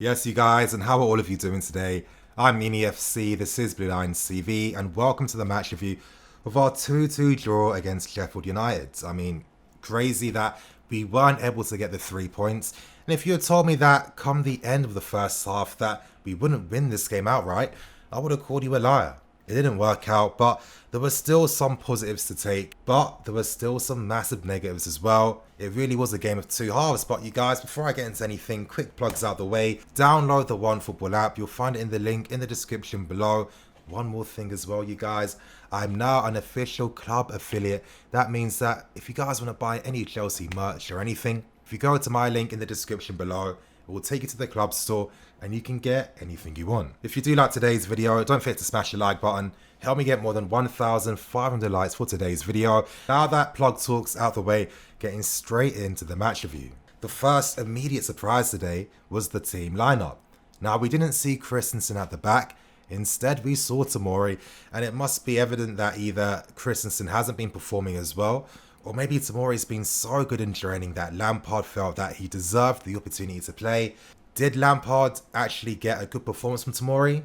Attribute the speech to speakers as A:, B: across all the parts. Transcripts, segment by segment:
A: Yes, you guys, and how are all of you doing today? I'm NEFC, this is Blue Line CV, and welcome to the match review of our 2-2 draw against Sheffield United. I mean, crazy that we weren't able to get the 3 points, and if you had told me that come the end of the first half that we wouldn't win this game outright, I would have called you a liar. It didn't work out, but there were still some positives to take, but there were still some massive negatives as well. It really was a game of two halves, but you guys, before I get into anything, quick plugs out the way. Download the OneFootball app. You'll find it in the link in the description below. One more thing as well, you guys. I'm now an official club affiliate. That means that if you guys want to buy any Chelsea merch or anything, if you go to my link in the description below, it will take you to the club store and you can get anything you want. If you do like today's video, don't forget to smash the like button. Help me get more than 1,500 likes for today's video. Now that plug talk's out the way, getting straight into the match review. The first immediate surprise today was the team lineup. Now we didn't see Christensen at the back. Instead, we saw Tomori, and it must be evident that either Christensen hasn't been performing as well, or maybe Tomori's been so good in training that Lampard felt that he deserved the opportunity to play. Did Lampard actually get a good performance from Tomori?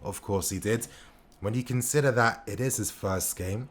A: Of course he did. When you consider that it is his first game,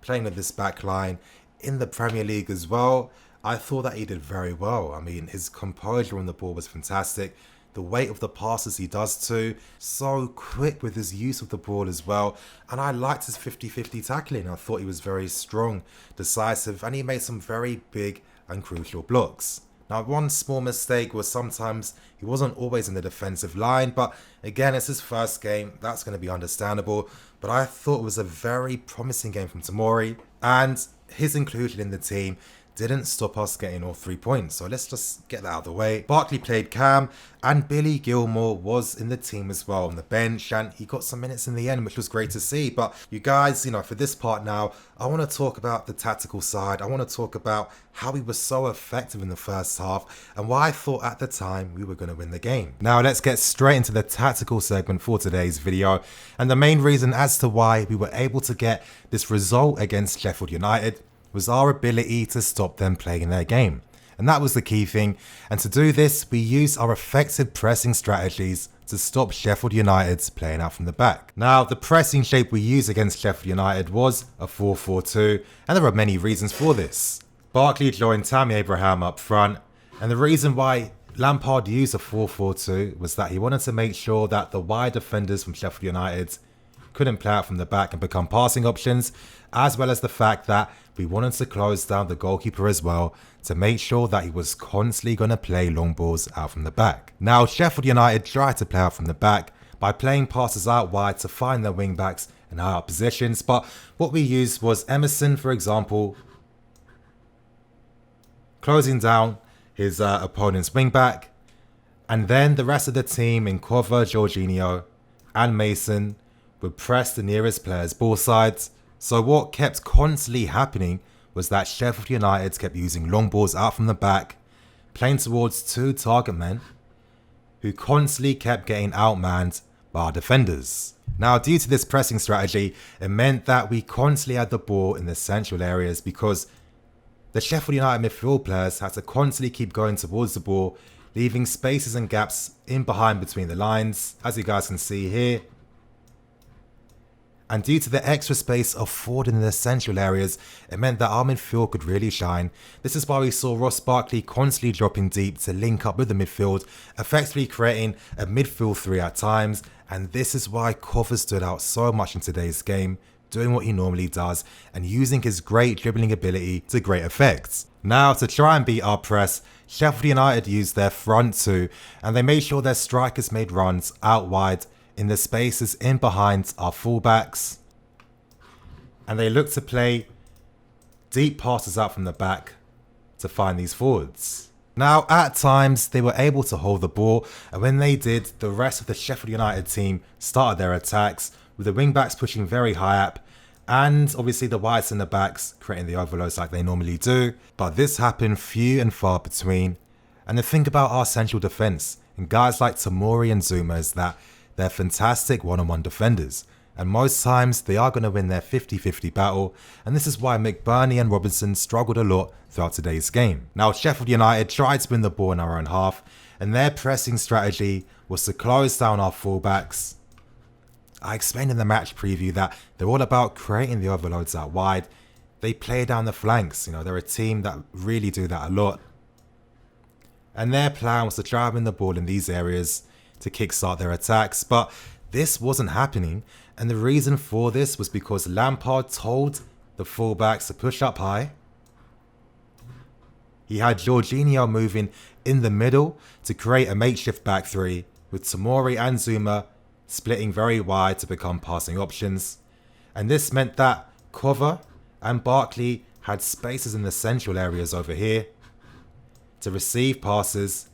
A: playing with this back line in the Premier League as well, I thought that he did very well. I mean, his composure on the ball was fantastic. The weight of the passes he does too, so quick with his use of the ball as well. And I liked his 50-50 tackling. I thought he was very strong, decisive, and he made some very big and crucial blocks. Now, one small mistake was sometimes he wasn't always in the defensive line, but again, it's his first game, that's going to be understandable. But I thought it was a very promising game from Tomori, and his inclusion in the team didn't stop us getting all 3 points. So let's just get that out of the way. Barkley played Cam, and Billy Gilmore was in the team as well on the bench, and he got some minutes in the end, which was great to see. But you guys, for this part now, I want to talk about the tactical side. I want to talk about how we were so effective in the first half and why I thought at the time we were going to win the game. Now let's get straight into the tactical segment for today's video, and the main reason as to why we were able to get this result against Sheffield United was our ability to stop them playing their game. And that was the key thing. And to do this, we used our effective pressing strategies to stop Sheffield United's playing out from the back. Now, the pressing shape we used against Sheffield United was a 4-4-2, and there are many reasons for this. Barkley joined Tammy Abraham up front, and the reason why Lampard used a 4-4-2 was that he wanted to make sure that the wide defenders from Sheffield United couldn't play out from the back and become passing options, as well as the fact that we wanted to close down the goalkeeper as well to make sure that he was constantly going to play long balls out from the back. Now, Sheffield United tried to play out from the back by playing passes out wide to find their wing backs in high up positions, but what we used was Emerson, for example, closing down his opponent's wing back, and then the rest of the team in Cover, Jorginho and Mason would press the nearest player's ball sides. So what kept constantly happening was that Sheffield United kept using long balls out from the back, playing towards two target men who constantly kept getting outmanned by our defenders. Now, due to this pressing strategy, it meant that we constantly had the ball in the central areas because the Sheffield United midfield players had to constantly keep going towards the ball, leaving spaces and gaps in behind between the lines, as you guys can see here. And due to the extra space afforded in the central areas, it meant that our midfield could really shine. This is why we saw Ross Barkley constantly dropping deep to link up with the midfield, effectively creating a midfield three at times. And this is why Cover stood out so much in today's game, doing what he normally does and using his great dribbling ability to great effect. Now, to try and beat our press, Sheffield United used their front two, and they made sure their strikers made runs out wide in the spaces in behind our fullbacks, and they looked to play deep passes out from the back to find these forwards. Now, at times they were able to hold the ball, and when they did, the rest of the Sheffield United team started their attacks with the wing backs pushing very high up, and obviously the wides in the backs creating the overloads like they normally do. But this happened few and far between. And the thing about our central defence and guys like Tomori and Zuma is that they're fantastic one-on-one defenders, and most times they are going to win their 50-50 battle, and this is why McBurney and Robinson struggled a lot throughout today's game. Now, Sheffield United tried to win the ball in our own half, and their pressing strategy was to close down our fullbacks. I explained in the match preview that they're all about creating the overloads out wide. They play down the flanks, they're a team that really do that a lot. And their plan was to drive in the ball in these areas to kickstart their attacks, but this wasn't happening, and the reason for this was because Lampard told the fullbacks to push up high. He had Jorginho moving in the middle to create a makeshift back three, with Tomori and Zuma splitting very wide to become passing options. And this meant that Cover and Barkley had spaces in the central areas over here to receive passes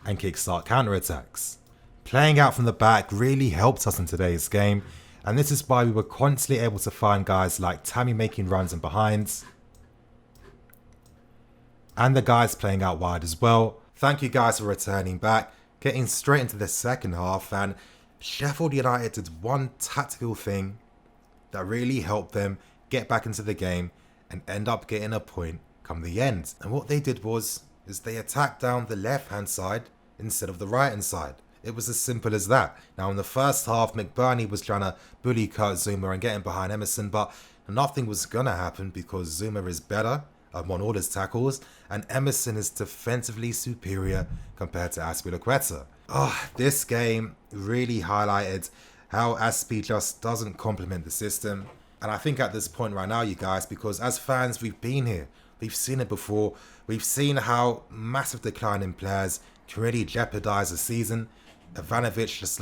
A: and kickstart counterattacks. Playing out from the back really helped us in today's game, and this is why we were constantly able to find guys like Tammy making runs and behinds, and the guys playing out wide as well. Thank you guys for returning back, getting straight into the second half, and Sheffield United did one tactical thing that really helped them get back into the game and end up getting a point come the end. And what they did was they attacked down the left hand side instead of the right hand side. It was as simple as that. Now in the first half, McBurney was trying to bully Kurt Zuma and get him behind Emerson, but nothing was going to happen because Zuma is better on all his tackles and Emerson is defensively superior compared to Azpilicueta. This game really highlighted how Aspi just doesn't complement the system. And I think at this point right now, you guys, because as fans, we've been here. We've seen it before. We've seen how massive decline in players can really jeopardize a season. Ivanovic just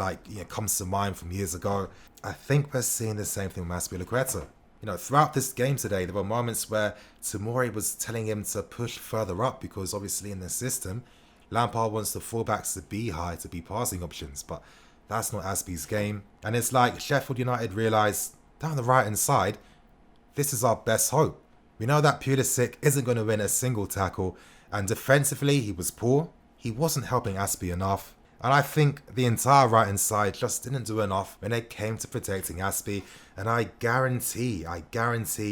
A: comes to mind from years ago. I think we're seeing the same thing with Azpilicueta. Throughout this game today, there were moments where Tomori was telling him to push further up because obviously in the system, Lampard wants the fullbacks to be high, to be passing options, but that's not Aspi's game. And it's like Sheffield United realised down the right hand side, this is our best hope. We know that Pulisic isn't going to win a single tackle, and defensively he was poor. He wasn't helping Aspi enough. And I think the entire right hand side just didn't do enough when it came to protecting Aspi. And I guarantee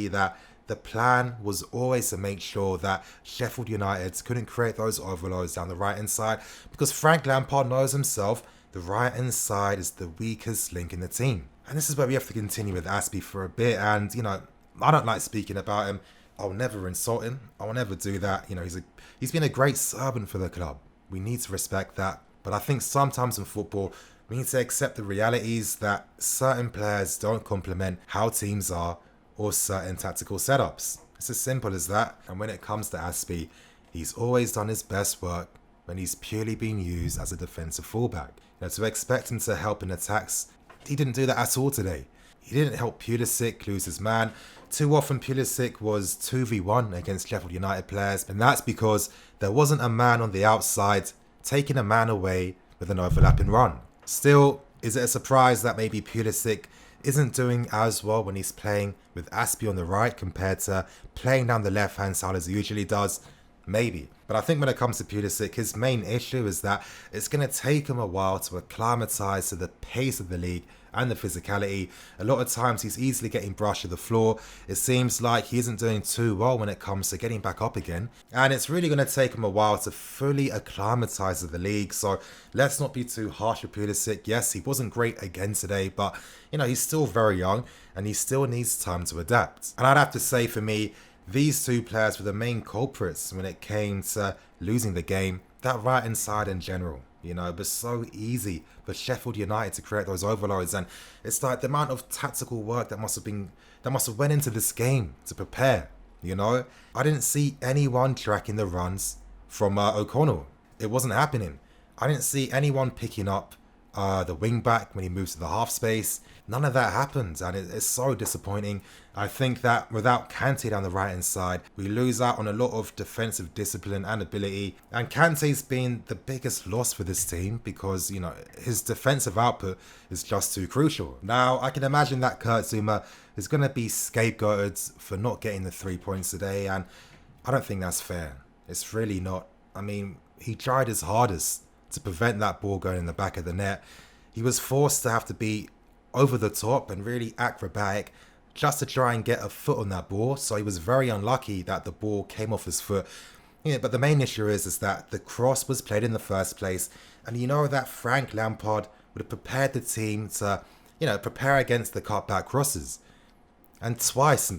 A: that the plan was always to make sure that Sheffield United couldn't create those overloads down the right hand side, because Frank Lampard knows himself the right hand side is the weakest link in the team. And this is where we have to continue with Aspi for a bit. And I don't like speaking about him. I'll never insult him. I'll never do that. He's been a great servant for the club. We need to respect that. But I think sometimes in football, we need to accept the realities that certain players don't complement how teams are or certain tactical setups. It's as simple as that. And when it comes to Aspi, he's always done his best work when he's purely been used as a defensive fullback. To expect him to help in attacks, he didn't do that at all today. He didn't help Pulisic lose his man. Too often Pulisic was 2v1 against Sheffield United players, and that's because there wasn't a man on the outside taking a man away with an overlapping run. Still, is it a surprise that maybe Pulisic isn't doing as well when he's playing with Aspi on the right compared to playing down the left hand side as he usually does? Maybe. But I think when it comes to Pulisic, his main issue is that it's going to take him a while to acclimatise to the pace of the league and the physicality. A lot of times he's easily getting brushed to the floor. It seems like he isn't doing too well when it comes to getting back up again. And it's really going to take him a while to fully acclimatise to the league. So let's not be too harsh with Pulisic. Yes, he wasn't great again today, but he's still very young and he still needs time to adapt. And I'd have to say for me, these two players were the main culprits when it came to losing the game. That right hand side in general, it was so easy for Sheffield United to create those overloads, and it's like the amount of tactical work that must have went into this game to prepare. I didn't see anyone tracking the runs from O'Connell. It wasn't happening. I didn't see anyone picking up the wing back when he moves to the half space. None of that happened, and it's so disappointing. I think that without Kante down the right hand side, we lose out on a lot of defensive discipline and ability, and Kante's been the biggest loss for this team because his defensive output is just too crucial. Now I can imagine that Kurt Zuma is going to be scapegoated for not getting the 3 points today, and I don't think that's fair. It's really not. I mean, he tried his hardest to prevent that ball going in the back of the net. He was forced to have to be over the top and really acrobatic just to try and get a foot on that ball. So he was very unlucky that the ball came off his foot. Yeah, but the main issue is that the cross was played in the first place, and you know that Frank Lampard would have prepared the team to, prepare against the cutback crosses. And twice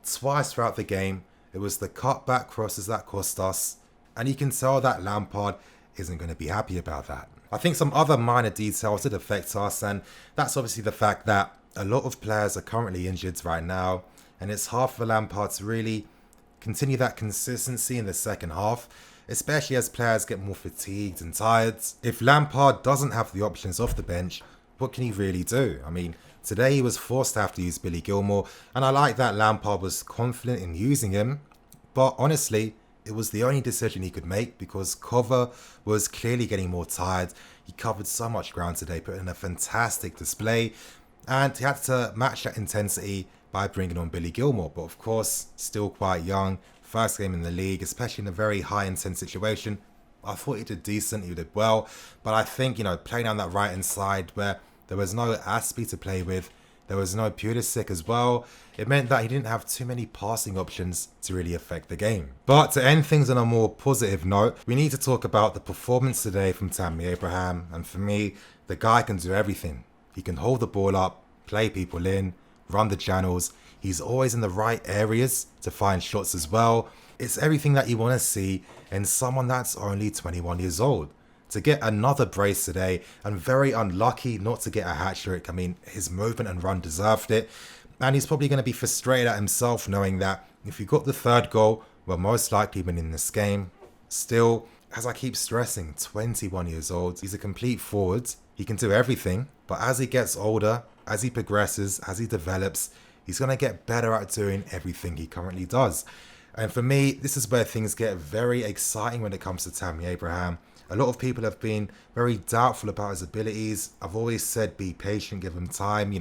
A: throughout the game, it was the cutback crosses that cost us, and you can tell that Lampard isn't going to be happy about that. I think some other minor details did affect us, and that's obviously the fact that a lot of players are currently injured right now, and it's hard for Lampard to really continue that consistency in the second half, especially as players get more fatigued and tired. If Lampard doesn't have the options off the bench, what can he really do? I mean, today he was forced to have to use Billy Gilmour, and I like that Lampard was confident in using him, but honestly, it was the only decision he could make because Cover was clearly getting more tired. He covered so much ground today, put in a fantastic display, and he had to match that intensity by bringing on Billy Gilmour. But of course, still quite young, first game in the league, especially in a very high intense situation. I thought he did decent, he did well, but I think, playing on that right hand side where there was no Aspie to play with, there was no Pulisic as well, it meant that he didn't have too many passing options to really affect the game. But to end things on a more positive note, we need to talk about the performance today from Tammy Abraham, and for me, the guy can do everything. He can hold the ball up, play people in, run the channels, he's always in the right areas to find shots as well. It's everything that you want to see in someone that's only 21 years old. To get another brace today, and very unlucky not to get a hat-trick. I mean, his movement and run deserved it, and he's probably going to be frustrated at himself knowing that if he got the third goal, we're most likely winning this game. Still, as I keep stressing, 21 years old, he's a complete forward, he can do everything, but as he gets older, as he progresses, as he develops, he's going to get better at doing everything he currently does. And for me, this is where things get very exciting when it comes to Tammy Abraham. A lot of people have been very doubtful about his abilities. I've always said be patient, give him time.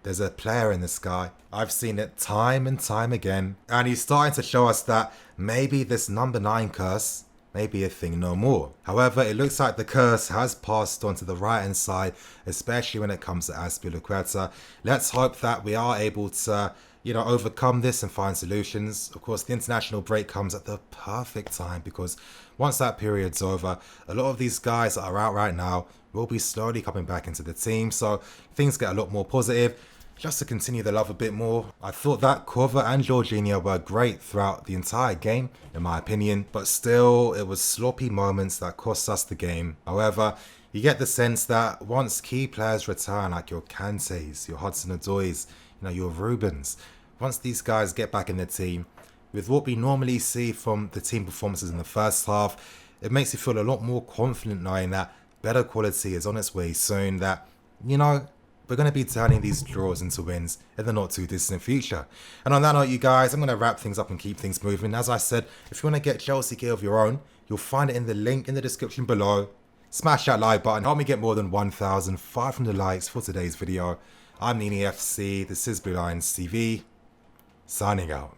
A: There's a player in this guy. I've seen it time and time again. And he's starting to show us that maybe this number 9 curse may be a thing no more. However, it looks like the curse has passed on to the right hand side, especially when it comes to Azpilicueta. Let's hope that we are able to overcome this and find solutions. Of course, the international break comes at the perfect time because once that period's over, a lot of these guys that are out right now will be slowly coming back into the team. So things get a lot more positive. Just to continue the love a bit more, I thought that Cover and Jorginho were great throughout the entire game, in my opinion. But still, it was sloppy moments that cost us the game. However, you get the sense that once key players return, like your Kantes, your Hudson-Odois, your Rubens, once these guys get back in the team, with what we normally see from the team performances in the first half, it makes you feel a lot more confident knowing that better quality is on its way soon, that, we're going to be turning these draws into wins in the not too distant future. And on that note, you guys, I'm going to wrap things up and keep things moving. As I said, if you want to get Chelsea gear of your own, you'll find it in the link in the description below. Smash that like button, help me get more than 1,500 likes for today's video. I'm No9, this is Blue Lions TV, signing out.